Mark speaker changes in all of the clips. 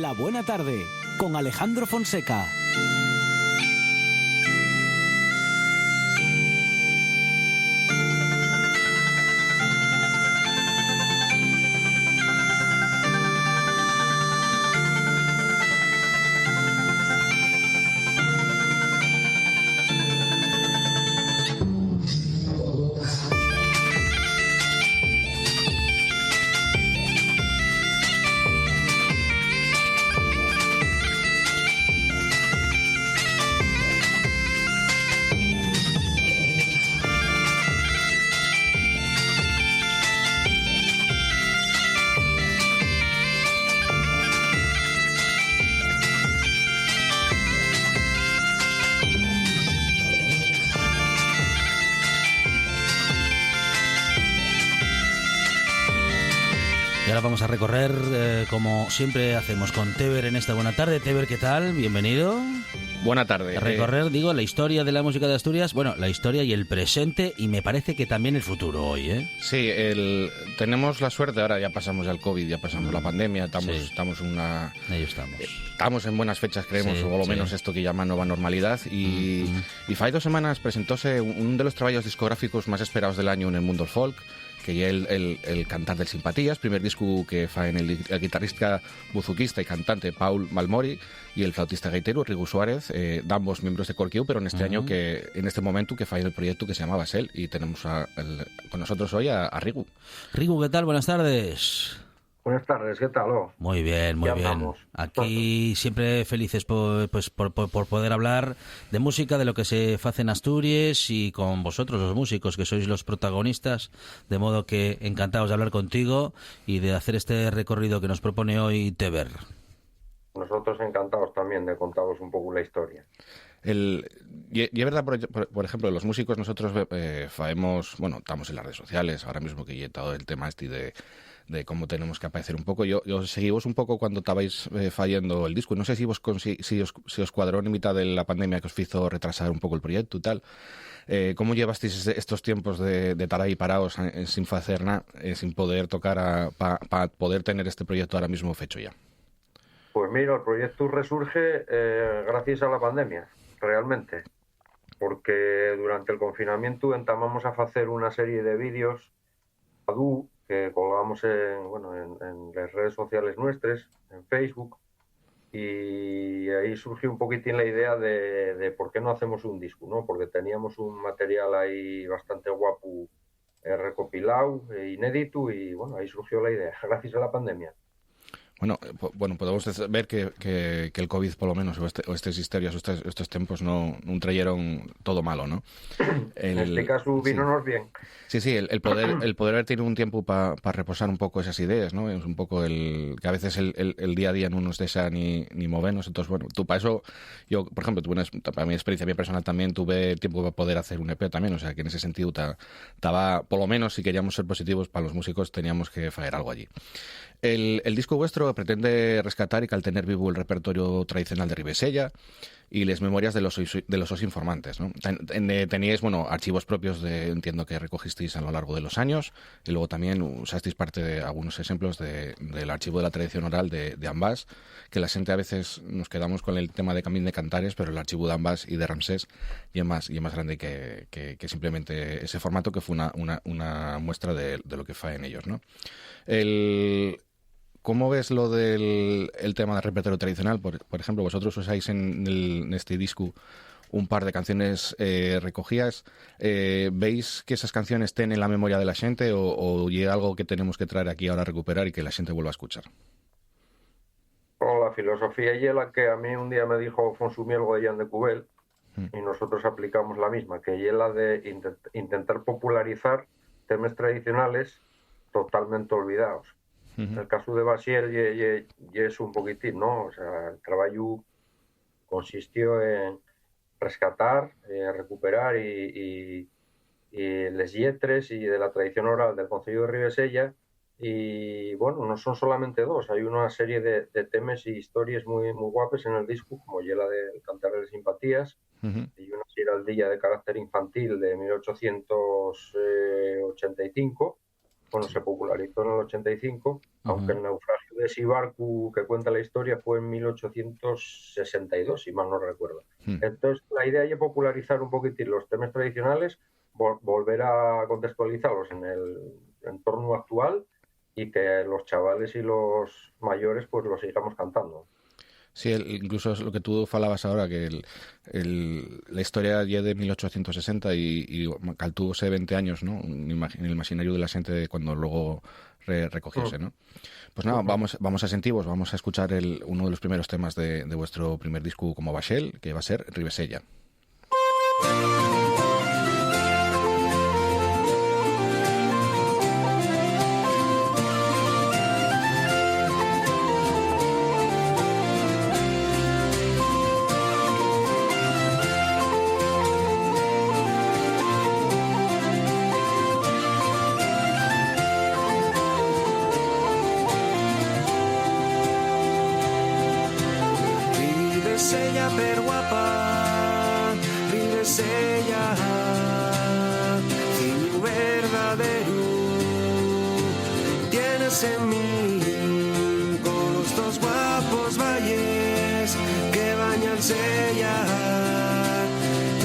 Speaker 1: La Buena Tarde, con Alejandro Fonseca.
Speaker 2: Y ahora vamos a recorrer, como siempre hacemos con Teber en esta Buena Tarde. Teber, ¿qué tal? Bienvenido.
Speaker 3: Buena tarde.
Speaker 2: A recorrer, digo, la historia de la música de Asturias, bueno, la historia y el presente, y me parece que también el futuro hoy, ¿eh?
Speaker 3: Sí, tenemos la suerte, ahora ya pasamos ya el COVID, ya pasamos la pandemia, estamos
Speaker 2: Ahí estamos.
Speaker 3: Estamos en buenas fechas, creemos,
Speaker 2: Sí,
Speaker 3: o lo menos esto que llaman nueva normalidad, y hace 2 semanas presentóse un de los trabajos discográficos más esperados del año en el mundo del folk, que ya el cantar del Simpatías, primer disco que fa en el guitarrista, buzuquista y cantante Paul Malmori y el flautista gaitero Rigu Suárez, ambos miembros de Corquiu, pero en este año en este momento que fa el proyecto que se llama Basel, y tenemos con nosotros hoy a Rigu.
Speaker 2: Rigu, ¿qué tal? Buenas tardes.
Speaker 4: Buenas tardes, ¿qué tal?
Speaker 2: Muy bien, muy bien.
Speaker 4: Andamos.
Speaker 2: Aquí siempre felices por poder hablar de música, de lo que se hace en Asturias y con vosotros, los músicos, que sois los protagonistas, de modo que encantados de hablar contigo y de hacer este recorrido que nos propone hoy Teber.
Speaker 4: Nosotros encantados también de contaros un poco la historia.
Speaker 3: Y es verdad, por ejemplo, los músicos nosotros faemos, bueno, estamos en las redes sociales, ahora mismo que ya todo el tema de cómo tenemos que aparecer un poco. Yo seguimos un poco cuando estabais fallando el disco. No sé si os cuadró en mitad de la pandemia que os hizo retrasar un poco el proyecto y tal. ¿Cómo llevasteis estos tiempos de estar ahí parados sin hacer nada, sin poder tocar para poder tener este proyecto ahora mismo fecho ya?
Speaker 4: Pues mira, el proyecto resurge gracias a la pandemia, realmente. Porque durante el confinamiento entamamos a hacer una serie de vídeos que colgamos en las redes sociales nuestras, en Facebook, y ahí surgió un poquitín la idea de por qué no hacemos un disco, ¿no? Porque teníamos un material ahí bastante guapo, recopilado, inédito, y bueno, ahí surgió la idea, gracias a la pandemia.
Speaker 3: Bueno, podemos ver que el COVID, por lo menos, o estas historias, estos tiempos, no trajeron todo malo, ¿no?
Speaker 4: En este caso vinonos bien.
Speaker 3: Sí, el poder haber tenido un tiempo para reposar un poco esas ideas, ¿no? Es un poco que a veces el día a día no nos deja ni movernos. Entonces, bueno, tú para eso, yo, por ejemplo, para mi experiencia bien personal también tuve tiempo para poder hacer un EP también, o sea, que en ese sentido estaba, por lo menos, si queríamos ser positivos para los músicos, teníamos que hacer algo allí. El disco vuestro pretende rescatar y caltener vivo el repertorio tradicional de Ribesella y las memorias de los informantes, ¿no? Teníais, archivos propios entiendo que recogisteis a lo largo de los años, y luego también usasteis parte de algunos ejemplos del archivo de la tradición oral de Ambás, que la gente a veces nos quedamos con el tema de Camín de Cantares, pero el archivo de Ambás y de Ramsés y es más grande que simplemente ese formato, que fue una muestra de lo que fue en ellos, ¿no? ¿Cómo ves lo del tema del repertorio tradicional? Por ejemplo, vosotros usáis en este disco un par de canciones recogidas. ¿Veis que esas canciones estén en la memoria de la gente o llega algo que tenemos que traer aquí ahora a recuperar y que la gente vuelva a escuchar?
Speaker 4: La filosofía y la que a mí un día me dijo Fonsu Mielgo de Jan de Cubel, y nosotros aplicamos la misma, que es la de intentar popularizar temas tradicionales totalmente olvidados. En el caso de Basiel es un poquitín, ¿no? O sea, el trabajo consistió en rescatar, recuperar y les lletres y de la tradición oral del concello de Ribesella, y bueno, no son solamente dos, hay una serie de temas y historias muy, muy guapes en el disco, como la del Cantar de Simpatías, y una giraldilla de carácter infantil de 1885, bueno, se popularizó en el 85, aunque el naufragio de Sibarku, que cuenta la historia, fue en 1862, si mal no recuerdo. Entonces, la idea es popularizar un poquitín los temas tradicionales, volver a contextualizarlos en el entorno actual y que los chavales y los mayores pues los sigamos cantando.
Speaker 3: Sí, incluso es lo que tú falabas ahora, que la historia ya de 1860 y caltúvose 20 años, ¿no? En el imaginario de la gente de cuando luego recogiese, ¿no? Pues nada, vamos a sentivos, vamos a escuchar uno de los primeros temas de vuestro primer disco como Baxel, que va a ser Ribesella.
Speaker 5: Ribesella per guapa, Ribesella, figlio verdadero, tienes en mí con los dos guapos valles que bañan Sella,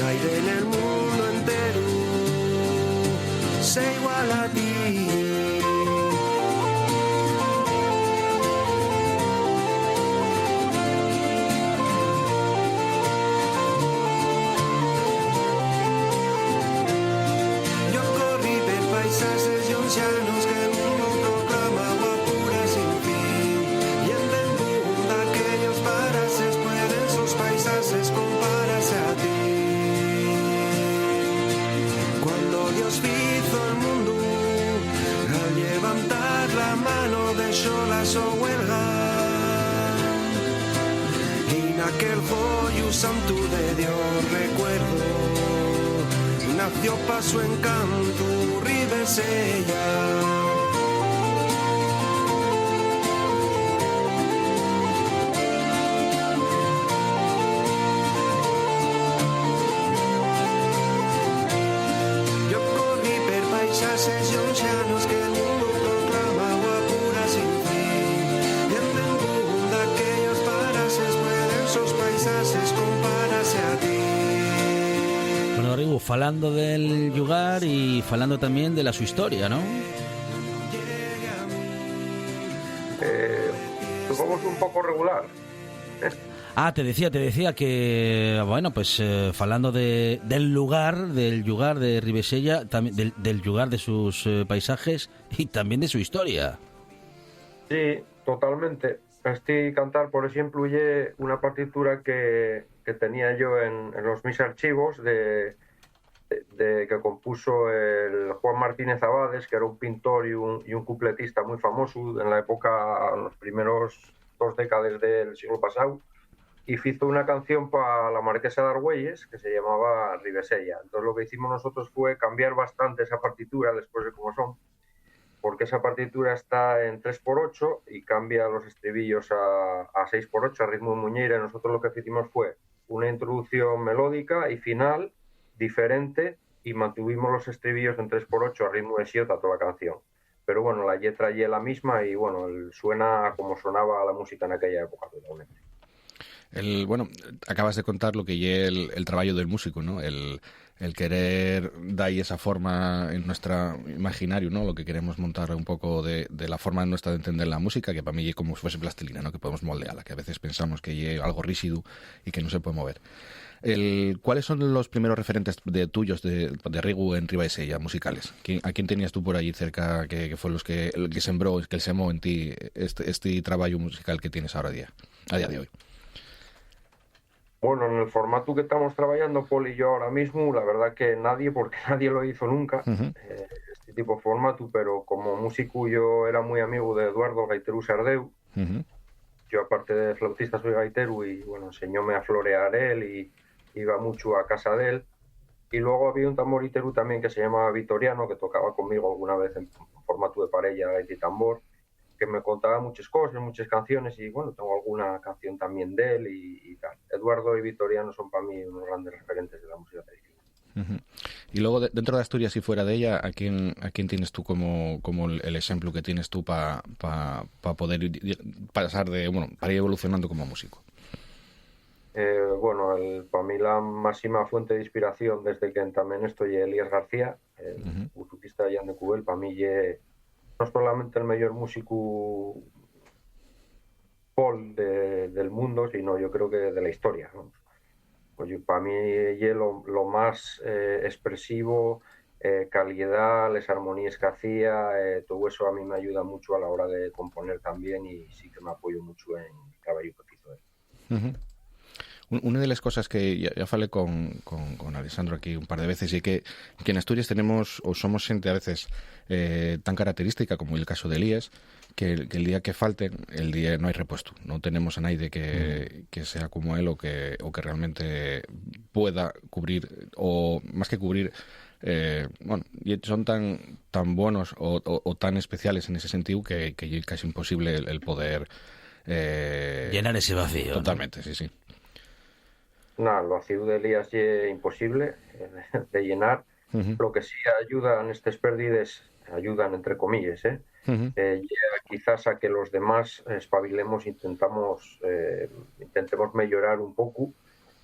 Speaker 5: aire en el mundo entero, sé igual a ti. Llanos que el mundo proclama agua pura sin fin y en Bengún aquellos parajes pueden sus paisajes compararse a ti. Cuando Dios hizo el mundo al levantar la mano dejó la su huelga y en aquel joyo santo de Dios recuerdo nació pa' su encanto Ribesella. Yo corrí per paisajes y océanos que el mundo proclama agua pura sin fin. Y en Bengún aquellos parajes pueden sus paisajes compararse a ti.
Speaker 2: Bueno, Ribu, falando del lugar y falando también de su historia, ¿no?
Speaker 4: Somos un poco regular.
Speaker 2: Ah, te decía que, bueno, pues falando del lugar de Ribesella, también del lugar de sus paisajes y también de su historia.
Speaker 4: Sí, totalmente. Este cantar, por ejemplo, incluye una partitura que tenía yo en los mis archivos que compuso el Juan Martínez Abades, que era un pintor y un cupletista muy famoso en la época, en los primeros 2 décadas del siglo pasado, y hizo una canción para la Marquesa de Argüelles que se llamaba Ribesella. Entonces lo que hicimos nosotros fue cambiar bastante esa partitura después de cómo son, porque esa partitura está en 3x8 y cambia los estribillos a 6x8 a ritmo de muñeira, y nosotros lo que hicimos fue una introducción melódica y final diferente y mantuvimos los estribillos en 3x8 a ritmo de siota toda la canción. Pero bueno, la letra es la misma y bueno, suena como sonaba la música en aquella época totalmente.
Speaker 3: Bueno, acabas de contar lo que es el trabajo del músico, ¿no? El querer dar esa forma en nuestro imaginario, ¿no? Lo que queremos montar un poco de la forma nuestra de entender la música, que para mí es como si fuese plastilina, ¿no? Que podemos moldearla, que a veces pensamos que es algo rígido y que no se puede mover. ¿Cuáles son los primeros referentes tuyos de Rigu en Ribesella, musicales? ¿A quién tenías tú por allí cerca que fue el que sembró, que semó en ti este trabajo musical que tienes ahora a día de hoy?
Speaker 4: Bueno, en el formato que estamos trabajando, Paul y yo ahora mismo, la verdad que nadie, porque nadie lo hizo nunca, este tipo de formato, pero como músico yo era muy amigo de Eduardo Gaiteru Sardeu. Yo aparte de flautista soy gaitero y bueno, enseñóme a florear él y iba mucho a casa de él. Y luego había un tamboritero también que se llamaba Vitoriano, que tocaba conmigo alguna vez en formato de parella, gaita y tambor, que me contaba muchas cosas, muchas canciones y bueno, tengo alguna canción también de él y tal. Eduardo y Vitoriano son para mí unos grandes referentes de la música tradicional.
Speaker 3: Y luego, dentro de Asturias y fuera de ella, ¿a quién tienes tú como el ejemplo que tienes tú para poder pasar para ir evolucionando como músico?
Speaker 4: Bueno, para mí la máxima fuente de inspiración desde que también estoy Elías García, el buzuquista de Jan de Cubel, para mí no solamente el mejor músico pol del mundo, sino yo creo que de la historia, ¿no? Pues para mí es lo más expresivo, calidad, las armonías que hacía, todo eso a mí me ayuda mucho a la hora de componer también, y sí que me apoyo mucho en el trabajo que hizo él.
Speaker 3: Una de las cosas que ya falé con Alessandro aquí un par de veces, y que en Asturias tenemos o somos gente a veces tan característica como el caso de Elías, que el día que falten, el día no hay repuesto. No tenemos a nadie que sea como él o que realmente pueda cubrir, o más que cubrir, son tan buenos o tan especiales en ese sentido que es casi imposible el poder
Speaker 2: llenar ese vacío.
Speaker 3: Totalmente, ¿no? Sí.
Speaker 4: Nada, el vacío de Elías es imposible de llenar. Lo que sí ayuda en estas pérdidas, ayudan entre comillas, quizás a que los demás espabilemos, intentemos mejorar un poco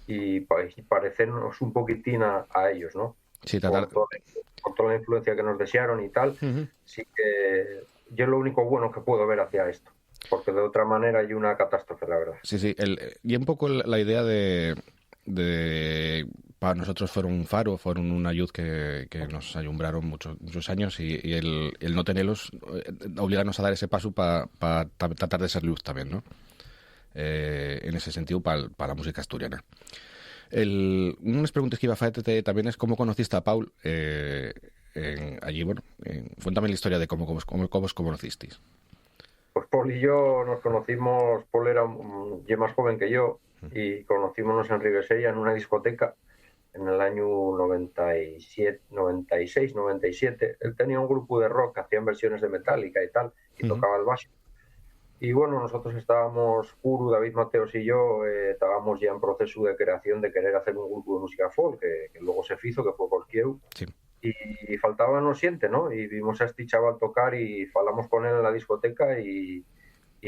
Speaker 4: y parecernos un poquitín a ellos, ¿no?
Speaker 3: Sí,
Speaker 4: con toda la influencia que nos desearon y tal. Sí que yo es lo único bueno que puedo ver hacia esto, porque de otra manera hay una catástrofe, la verdad.
Speaker 3: Sí, y un poco la idea de para nosotros fueron un faro, fueron una ayuda que nos alumbraron muchos años, y el no tenerlos obligarnos a dar ese paso para tratar de ser luz también, ¿no? En ese sentido, para la música asturiana. Unas preguntas que iba a hacerte también es cómo conociste a Paul allí. Cuéntame la historia de cómo os conocisteis.
Speaker 4: Pues Paul y yo nos conocimos. Paul era más joven que yo, y conocímonos en Ribesella en una discoteca en el año 96, 97. Él tenía un grupo de rock, hacían versiones de Metallica y tal, y tocaba el bajo. Y bueno, nosotros estábamos, Uru, David Mateos y yo, estábamos ya en proceso de creación de querer hacer un grupo de música folk, que luego se hizo, que fue Colquieu.
Speaker 3: Sí.
Speaker 4: Y faltaba no siente, ¿no? Y vimos a este chaval tocar y hablamos con él en la discoteca, y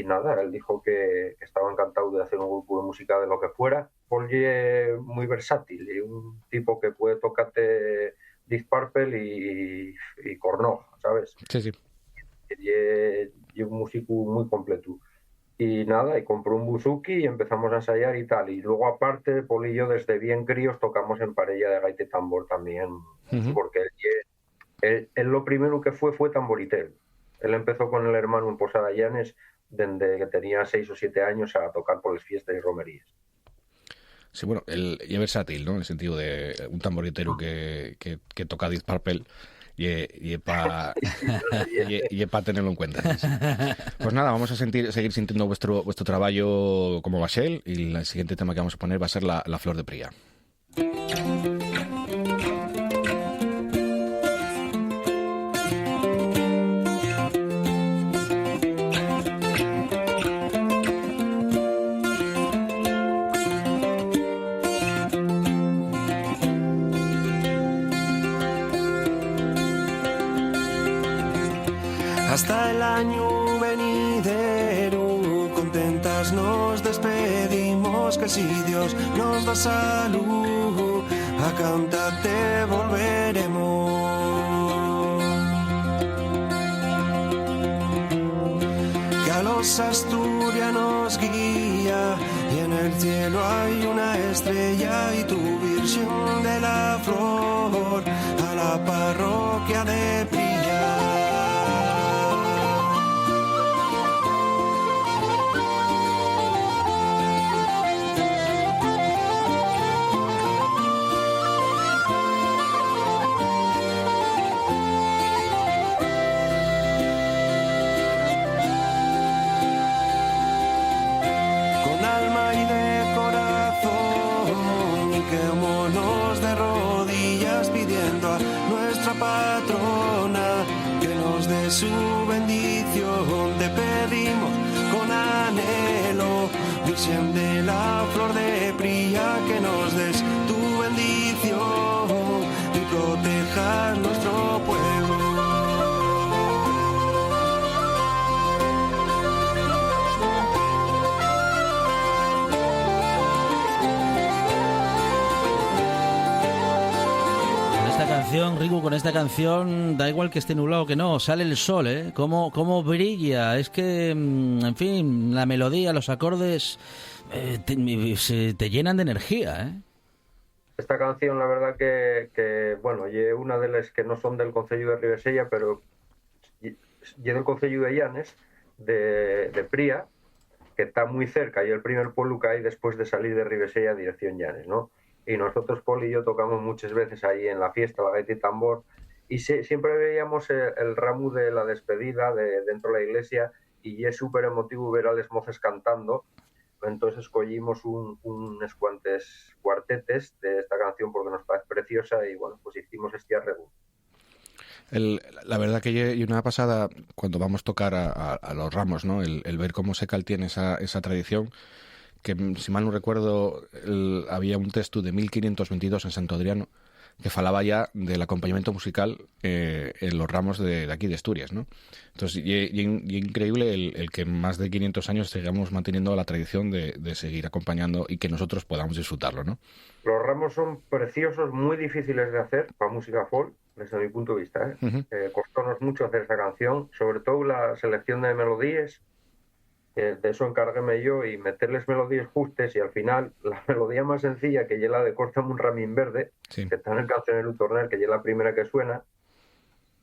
Speaker 4: nada, él dijo que estaba encantado de hacer un grupo de música de lo que fuera. Paul es muy versátil, y un tipo que puede tocarte Deep Purple y Kornog, ¿sabes?
Speaker 3: Sí.
Speaker 4: Y un músico muy completo. Y nada, y compró un buzuki y empezamos a ensayar y tal. Y luego, aparte, Paul y yo desde bien críos tocamos en parella de gaita y tambor también, porque él lo primero que fue tamboritero. Él empezó con el hermano en Posada Llanes desde que tenía 6 o 7 años a tocar por las fiestas y romerías.
Speaker 3: Sí, bueno, y es versátil, ¿no? En el sentido de un tamboritero que toca Deep Purple, y para tenerlo en cuenta. Sí. Pues nada, vamos a seguir sintiendo vuestro trabajo como Bachel, y el siguiente tema que vamos a poner va a ser la Flor de Pría.
Speaker 5: Hasta el año venidero, contentas nos despedimos, que si Dios nos da salud, a cantarte volveremos. Que a los asturianos guía, y en el cielo hay una estrella, y tu Virgen de la Flor a la parroquia de Pría. Patrona, que nos dé su bendición, te pedimos con anhelo, Virgen de la Flor de Pría, que nos des tu bendición, dejar nuestro pueblo.
Speaker 2: Riku, con esta canción da igual que esté nublado que no, sale el sol, ¿eh? Cómo brilla, es que, en fin, la melodía, los acordes te llenan de energía, ¿eh?
Speaker 4: Esta canción, la verdad que bueno, y una de las que no son del Concello de Ribesella, pero y del Concello de Llanes, de Pría, que está muy cerca, y el primer pueblo que hay después de salir de Ribesella dirección Llanes, ¿no? Y nosotros, Poli y yo, tocamos muchas veces ahí en la fiesta, la gaita y tambor, y siempre veíamos el ramo de la despedida dentro de la iglesia, y es súper emotivo ver a las moces cantando. Entonces escogimos unos cuantos cuartetes de esta canción porque nos parece preciosa, y bueno, pues hicimos este arreglo.
Speaker 3: La verdad que hay una pasada cuando vamos a tocar a los ramos, ¿no? El ver cómo Secal tiene esa tradición, que si mal no recuerdo había un texto de 1522 en Santo Adriano que falaba ya del acompañamiento musical en los ramos de aquí de Asturias, ¿no? Entonces, y increíble el que en más de 500 años sigamos manteniendo la tradición de seguir acompañando y que nosotros podamos disfrutarlo, ¿no?
Speaker 4: Los ramos son preciosos, muy difíciles de hacer para música folk, desde mi punto de vista, ¿eh?
Speaker 3: Uh-huh.
Speaker 4: Costónos mucho hacer esta canción, sobre todo la selección de melodías. De eso encarguéme yo, y meterles melodías justas, y al final la melodía más sencilla, que es la de Córtame un ramín verde,
Speaker 3: Sí.
Speaker 4: que está en el Cancionero Tornel, que es la primera que suena,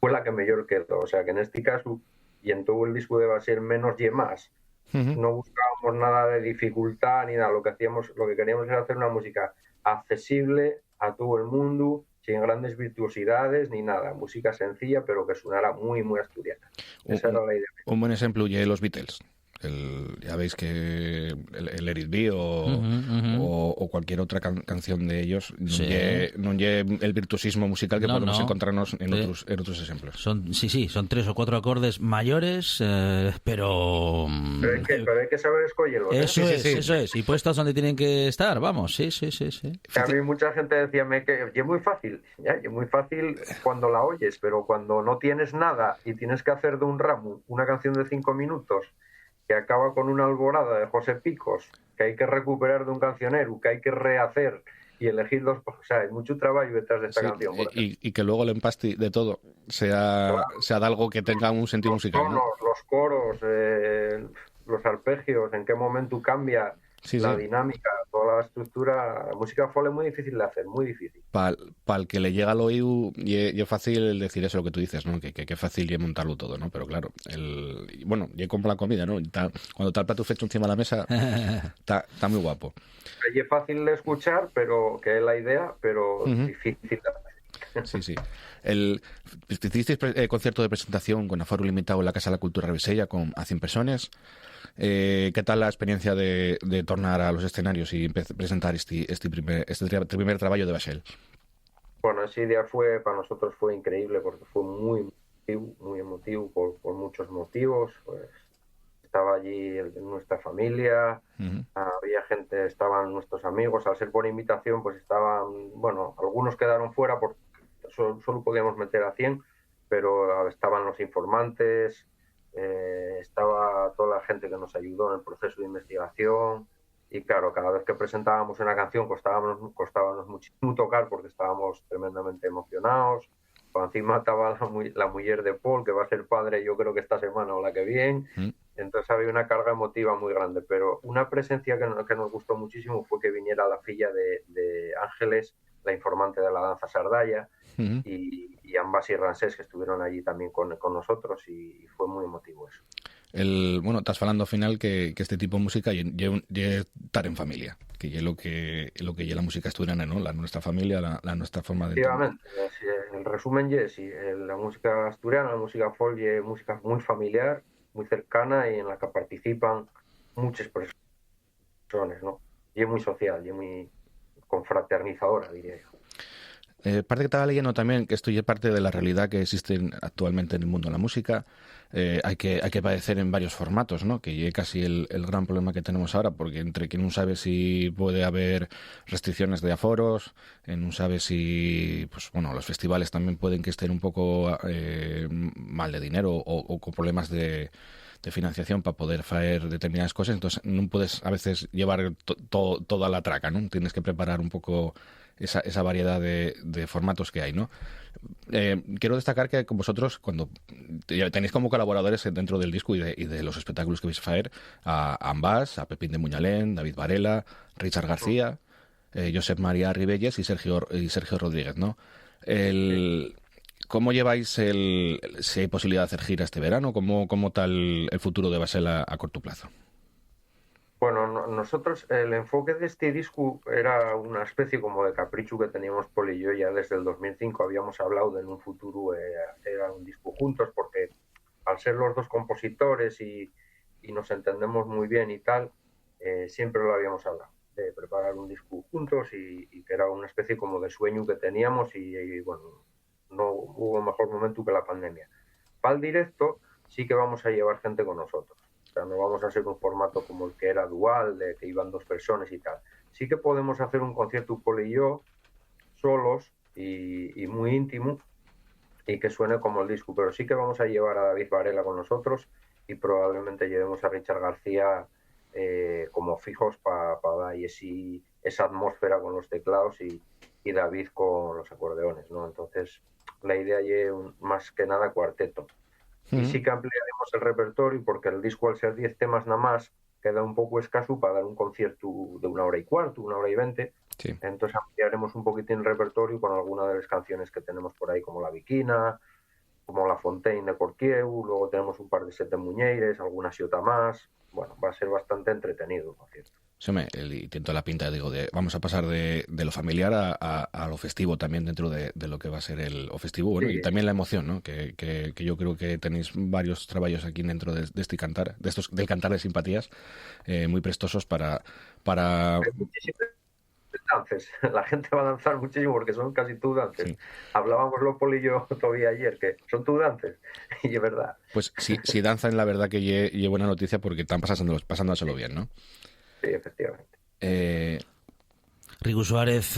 Speaker 4: fue la que mejor quedó. O sea que en este caso, y en todo el disco de ser menos y más,
Speaker 3: Uh-huh.
Speaker 4: no buscábamos nada de dificultad ni nada, lo que queríamos era hacer una música accesible a todo el mundo, sin grandes virtuosidades ni nada, música sencilla pero que sonara muy muy asturiana. Esa era la idea.
Speaker 3: Un buen ejemplo y los Beatles. Ya veis que el Let It Be o cualquier otra canción de ellos no lle el virtuosismo musical que podemos encontrarnos en otros ejemplos.
Speaker 2: Son 3 o 4 acordes mayores, pero
Speaker 4: hay que saber escogerlos, ¿eh?
Speaker 2: Eso es, y puestos donde tienen que estar, vamos, sí.
Speaker 4: A mí mucha gente decía que es muy fácil, es muy fácil cuando la oyes, pero cuando no tienes nada y tienes que hacer de un ramo una canción de 5 minutos que acaba con una alborada de José Picos, que hay que recuperar de un cancionero, que hay que rehacer y elegir dos... O sea, hay mucho trabajo detrás de esta canción.
Speaker 3: Y que luego el empaste de todo sea de algo que tenga un sentido musical,
Speaker 4: tonos, ¿no? Los coros, los arpegios, en qué momento cambia la dinámica, toda la estructura. La música folk es muy difícil de hacer, muy difícil.
Speaker 3: Para el que le llega al oído, y es fácil decir eso, lo que tú dices, ¿no? Que fácil y montarlo todo, ¿no? Pero claro, y compra la comida, ¿no? Cuando está el plato fecho encima de la mesa, está muy guapo.
Speaker 4: Y es fácil de escuchar, pero que es la idea, pero difícil de hacer.
Speaker 3: Sí. Hicisteis concierto de presentación con aforo limitado en la Casa de la Cultura Ribesella a 100 personas. ¿Qué tal la experiencia de tornar a los escenarios y presentar este primer trabajo de Baxel?
Speaker 4: Bueno, ese día para nosotros fue increíble porque fue muy emotivo por muchos motivos. Pues estaba allí nuestra familia, había gente, estaban nuestros amigos. Al ser por invitación, pues estaban, bueno, algunos quedaron fuera porque solo podíamos meter a 100, pero estaban los informantes, estaba toda la gente que nos ayudó en el proceso de investigación. Y claro, cada vez que presentábamos una canción costábamos muchísimo tocar porque estábamos tremendamente emocionados. Por encima estaba la mujer de Paul, que va a ser padre yo creo que esta semana o la que viene. Entonces había una carga emotiva muy grande. Pero una presencia que nos gustó muchísimo fue que viniera la filla de Ángeles, la informante de la danza sardalla, y ambas y Ransés, que estuvieron allí también con nosotros, y fue muy emotivo eso.
Speaker 3: Bueno, estás hablando al final que este tipo de música es estar en familia, que es lo que es la música asturiana, ¿no? Nuestra familia, la nuestra forma de...
Speaker 4: Efectivamente, el resumen es la música asturiana, la música folk, es música muy familiar, muy cercana, y en la que participan muchas personas, ¿no? Y es muy social, y es muy confraternizadora, diría yo.
Speaker 3: parte que estaba leyendo también, que esto ya es parte de la realidad que existe actualmente en el mundo de la música. Hay que padecer en varios formatos, ¿no? Que es casi el gran problema que tenemos ahora, porque entre que no sabe si puede haber restricciones de aforos, no sabe si, pues bueno, los festivales también pueden que estén un poco mal de dinero o con problemas de financiación para poder hacer determinadas cosas, entonces no puedes a veces llevar toda la traca, ¿no? Tienes que preparar un poco esa variedad de formatos que hay, ¿no? Quiero destacar que con vosotros, cuando tenéis como colaboradores dentro del disco y de los espectáculos que vais a hacer, a Ambas, a Pepín de Muñalén, David Varela, Richard García, Josep María Ribelles y Sergio Rodríguez, ¿no? ¿Cómo lleváis si hay posibilidad de hacer gira este verano? ¿Cómo tal el futuro de Basel a corto plazo?
Speaker 4: Bueno, nosotros el enfoque de este disco era una especie como de capricho que teníamos Pol y yo ya desde el 2005. Habíamos hablado de en un futuro era un disco juntos, porque al ser los dos compositores y nos entendemos muy bien y tal, siempre lo habíamos hablado, de preparar un disco juntos y que era una especie como de sueño que teníamos y bueno, no hubo mejor momento que la pandemia. Para el directo sí que vamos a llevar gente con nosotros. O sea, no vamos a hacer un formato como el que era dual, de que iban 2 personas y tal. Sí que podemos hacer un concierto Pol y yo, solos y muy íntimo, y que suene como el disco. Pero sí que vamos a llevar a David Varela con nosotros y probablemente llevemos a Richard García como fijos para dar esa atmósfera con los teclados y David con los acordeones, ¿no? Entonces, la idea es más que nada cuarteto. Y sí que ampliaremos el repertorio porque el disco, al ser 10 temas nada más, queda un poco escaso para dar un concierto de 1 hora y cuarto, 1 hora y 20.
Speaker 3: Sí.
Speaker 4: Entonces ampliaremos un poquitín el repertorio con algunas de las canciones que tenemos por ahí, como La Viquina, como La Fontaine de Cortieu, luego tenemos un par de set de Muñeires, alguna siota más. Bueno, va a ser bastante entretenido el concierto.
Speaker 3: Sí, y tiento la pinta, digo, vamos a pasar de lo familiar a lo festivo también dentro de lo que va a ser el festivo, bueno, sí. Y también la emoción, ¿no? Que yo creo que tenéis varios trabajos aquí dentro de este cantar, del cantar de simpatías, muy prestosos para...
Speaker 4: Dances. La gente va a danzar muchísimo porque son casi tú dances. Sí. Hablábamos Pol y yo todavía ayer que son tú dances y es verdad.
Speaker 3: Pues si danzan, la verdad que lle buena noticia porque están pasándoselo bien, ¿no?
Speaker 4: Sí, efectivamente.
Speaker 2: Rigu Suárez,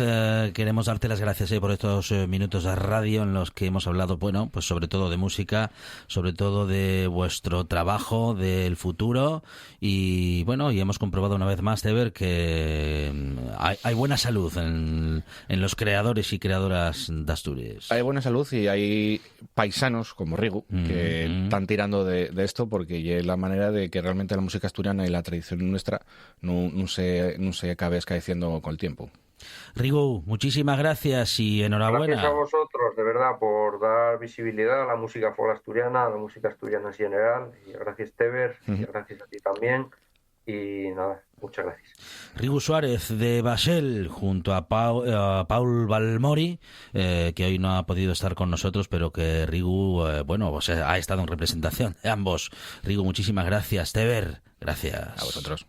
Speaker 2: queremos darte las gracias por estos minutos de radio en los que hemos hablado, bueno, pues sobre todo de música, sobre todo de vuestro trabajo, del futuro y bueno, y hemos comprobado una vez más, Teber, que hay buena salud en los creadores y creadoras de Asturias.
Speaker 3: Hay buena salud y hay paisanos como Rigu que están tirando de esto porque es la manera de que realmente la música asturiana y la tradición nuestra no se acabe escaeciendo con el tiempo.
Speaker 2: Rigu, muchísimas gracias y enhorabuena.
Speaker 4: Gracias a vosotros, de verdad, por dar visibilidad a la música folk asturiana, a la música asturiana en general. Y gracias, Teber, y gracias a ti también. Y nada, muchas gracias.
Speaker 2: Rigu Suárez de Basel junto a Paul Balmori, que hoy no ha podido estar con nosotros, pero que Rigu, ha estado en representación de ambos. Rigu, muchísimas gracias. Teber, gracias.
Speaker 3: A vosotros.